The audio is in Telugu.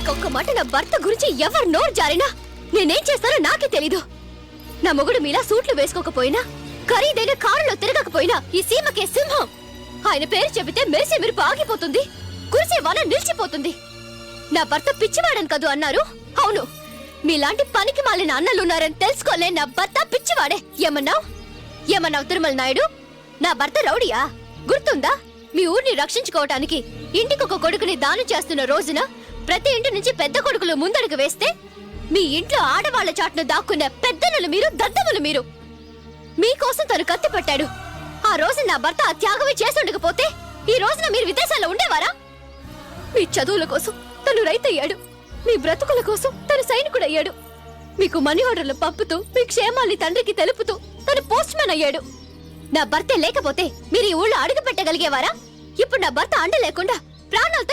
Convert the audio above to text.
ఇంకొక మాట నా భర్త గురించి ఎవరు నోరు జారినా నేనేం చేస్తానో నాకే తెలీదు. నా మొగుడు మీలా సూట్లు వేసుకోకపోయినా, ఖరీదైన కారులో తిరగకపోయినా ఈ సీమకే సింహం. ఆయన పేరు చెబితే మెరిసే మెరుపు ఆగిపోతుంది, కురిసే వాన నిలిచిపోతుంది. నా భర్త పిచ్చివాడని కదూ అన్నారు. అవును, మీలాంటి పనికి మాలిన అన్నలున్నారని తెలుసుకోలే నా భర్త పిచ్చివాడే. ఏమన్నావు తిరుమల నాయుడు? నా భర్త రౌడీయా? గుర్తుందా? మీ ఊరిని రక్షించుకోవటానికి ఇంటికొక కొడుకుని దానం చేస్తున్న రోజున ప్రతి ఇంటి నుంచి పెద్ద కొడుకులు ముందడుగు వేస్తే మీ ఇంట్లో ఆడవాళ్ల చాటును దాక్కున్న పెద్దనులు మీరు, దద్దములు మీరు. మీకోసం తను కత్తి పట్టాడు. ఆ రోజు నా భర్త ఆ త్యాగమే చేసుండకపోతే ఈ రోజున మీరు విదేశాల్లో ఉండేవారా? మీ చదువుల కోసం తను రైతయ్యాడు, మీ బ్రతుకుల కోసం తను సైనికుడయ్యాడు. మీకు మనీ ఆర్డర్లు పంపుతూ మీ క్షేమాన్ని తండ్రికి తెలుపుతూ తను పోస్ట్ మ్యాన్ అయ్యాడు. నా భర్తే లేకపోతే మీరు ఈ ఊళ్ళో అడుగు పెట్టగలిగేవారా? ఇప్పుడు నా భర్త అండ లేకుండా ప్రాణాలతో